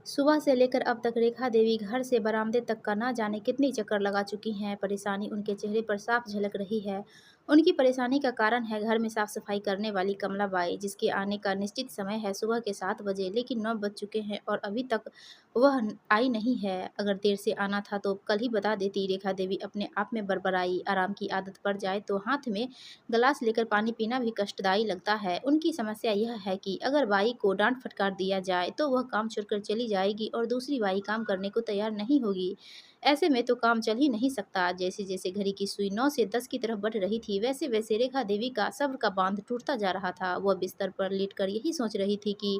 सुबह से लेकर अब तक रेखा देवी घर से बरामदे तक का ना जाने कितनी चक्कर लगा चुकी हैं। परेशानी उनके चेहरे पर साफ झलक रही है। उनकी परेशानी का कारण है घर में साफ सफाई करने वाली कमला बाई, जिसके आने का निश्चित समय है सुबह के 7 बजे, लेकिन 9 बज चुके हैं और अभी तक वह आई नहीं है। अगर देर से आना था तो कल ही बता देती। रेखा देवी अपने आप में बड़बड़ाई। आराम की आदत पड़ जाए तो हाथ में गिलास लेकर पानी पीना भी कष्टदायी लगता है। उनकी समस्या यह है कि अगर बाई को डांट फटकार दिया जाए तो वह काम छोड़कर चली जाएगी और दूसरी बाई काम करने को तैयार नहीं होगी। ऐसे में तो काम चल ही नहीं सकता। जैसे जैसे घड़ी की सुई 9 से 10 की तरफ बढ़ रही थी, वैसे वैसे रेखा देवी का सब्र का बांध टूटता जा रहा था। वह बिस्तर पर लेटकर यही सोच रही थी कि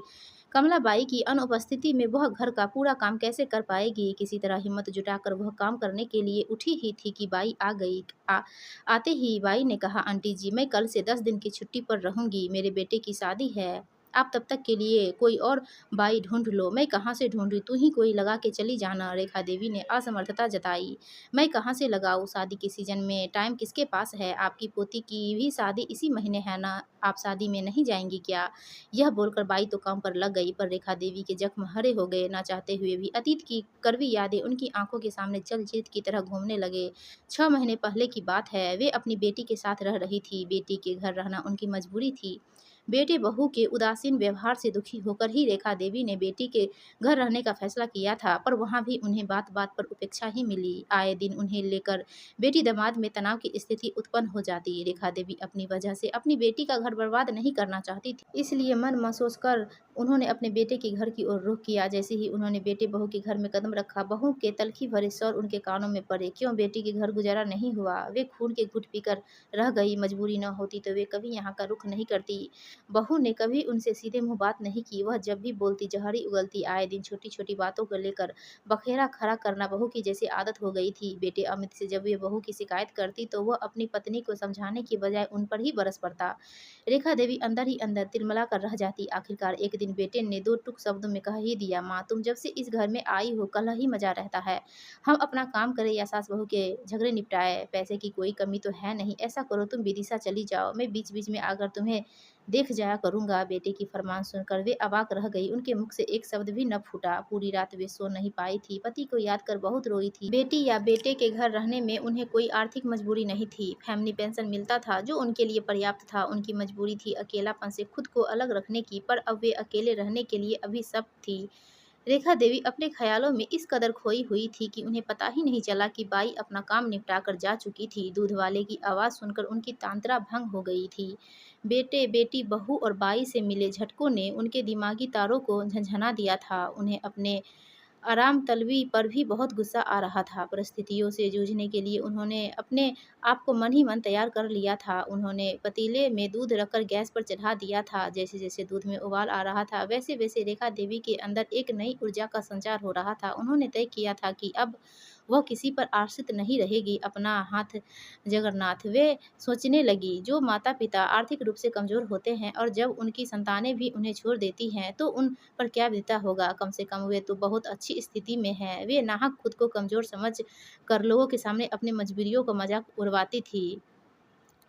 कमला बाई की अनुपस्थिति में वह घर का पूरा काम कैसे कर पाएगी। किसी तरह हिम्मत जुटाकर वह काम करने के लिए उठी ही थी कि बाई आ गई। आते ही बाई ने कहा, आंटी जी, मैं कल से 10 दिन की छुट्टी पर रहूंगी। मेरे बेटे की शादी है। आप तब तक के लिए कोई और बाई ढूंढ लो। मैं कहाँ से ढूंढूं? तू ही कोई लगा के चली जाना। रेखा देवी ने असमर्थता जताई। मैं कहाँ से लगाऊं? शादी के सीजन में टाइम किसके पास है? आपकी पोती की भी शादी इसी महीने है ना? आप शादी में नहीं जाएंगी क्या? यह बोलकर बाई तो काम पर लग गई, पर रेखा देवी के जख्म हरे हो गए। ना चाहते हुए भी अतीत की कड़वी यादें उनकी आंखों के सामने जलजीत की तरह घूमने लगे। 6 महीने पहले की बात है। वे अपनी बेटी के साथ रह रही थी। बेटी के घर रहना उनकी मजबूरी थी। बेटे बहू के उदासीन व्यवहार से दुखी होकर ही रेखा देवी ने बेटी के घर रहने का फैसला किया था, पर वहां भी उन्हें बात बात पर उपेक्षा ही मिली। आए दिन उन्हें लेकर बेटी दामाद में तनाव की स्थिति उत्पन्न हो जाती। रेखा देवी अपनी वजह से अपनी बेटी का घर बर्बाद नहीं करना चाहती थी, इसलिए मन महसूस कर उन्होंने अपने बेटे के घर की ओर रुख किया। जैसे ही उन्होंने बेटे बहू के घर में कदम रखा, बहू के तलखी भरे स्वर उनके कानों में पड़े। क्यों बेटी के घर गुजारा नहीं हुआ? वे खून के घुट पीकर रह गई। मजबूरी न होती तो वे कभी यहाँ का रुख नहीं करती। बहू ने कभी उनसे सीधे मुंह बात नहीं की। वह जब भी बोलती जहरी उगलती। आए दिन छोटी छोटी बातों को लेकर बखेरा खड़ा करना बहू की जैसी आदत हो गई थी। बेटे अमित से जब वे बहू की शिकायत करती तो वह अपनी पत्नी को समझाने की बजाय उन पर ही बरस पड़ता। रेखा देवी अंदर ही अंदर तिलमिला कर रह जाती। आखिरकार एक दिन बेटे ने दो टूक शब्दों में कह ही दिया, माँ, तुम जब से इस घर में आई हो कलह ही मचा रहता है। हम अपना काम करें या सास बहू के झगड़े निपटाए? पैसे की कोई कमी तो है नहीं। ऐसा करो, तुम विदिशा चली जाओ, मैं बीच बीच में आकर तुम्हें देख जाया करूंगा। बेटे की फरमान सुनकर वे अवाक रह गई। उनके मुख से एक शब्द भी न फूटा। पूरी रात वे सो नहीं पाई थी। पति को याद कर बहुत रोई थी। बेटी या बेटे के घर रहने में उन्हें कोई आर्थिक मजबूरी नहीं थी। फैमिली पेंशन मिलता था जो उनके लिए पर्याप्त था। उनकी मजबूरी थी अकेलापन से खुद को अलग रखने की, पर अब वे अकेले रहने के लिए अभी सब थी। रेखा देवी अपने ख्यालों में इस कदर खोई हुई थी कि उन्हें पता ही नहीं चला कि बाई अपना काम निपटा कर जा चुकी थी। दूध वाले की आवाज़ सुनकर उनकी तांत्रा भंग हो गई थी। बेटे, बेटी, बहू और बाई से मिले झटकों ने उनके दिमागी तारों को झंझना दिया था। उन्हें अपने आराम तलबी पर भी बहुत गुस्सा आ रहा था। परिस्थितियों से जूझने के लिए उन्होंने अपने आप को मन ही मन तैयार कर लिया था। उन्होंने पतीले में दूध रखकर गैस पर चढ़ा दिया था। जैसे जैसे दूध में उबाल आ रहा था, वैसे वैसे रेखा देवी के अंदर एक नई ऊर्जा का संचार हो रहा था। उन्होंने तय किया था कि अब वह किसी पर आश्रित नहीं रहेगी। अपना हाथ जगन्नाथ। वे सोचने लगी, जो माता पिता आर्थिक रूप से कमजोर होते हैं और जब उनकी संतानें भी उन्हें छोड़ देती हैं तो उन पर क्या बीतता होगा। कम से कम वे तो बहुत अच्छी स्थिति में हैं। वे नाहक खुद को कमजोर समझ कर लोगों के सामने अपनी मजबूरियों का मजाक उड़वाती थी।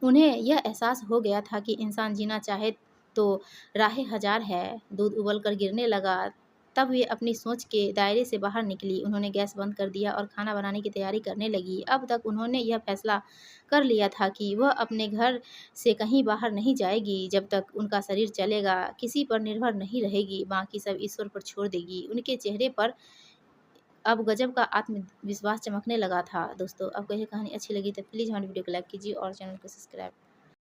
उन्हें यह एहसास हो गया था कि इंसान जीना चाहे तो राहें हजार है। दूध उबल कर गिरने लगा। तब वे अपनी सोच के दायरे से बाहर निकली। उन्होंने गैस बंद कर दिया और खाना बनाने की तैयारी करने लगी। अब तक उन्होंने यह फैसला कर लिया था कि वह अपने घर से कहीं बाहर नहीं जाएगी जब तक उनका शरीर चलेगा। किसी पर निर्भर नहीं रहेगी। बाकी सब ईश्वर पर छोड़ देगी। उनके चेहरे पर अब गजब का आत्मविश्वास चमकने लगा था। दोस्तों, आपको यह कहानी अच्छी लगी तो प्लीज़ हमारी वीडियो को लाइक कीजिए और चैनल को सब्सक्राइब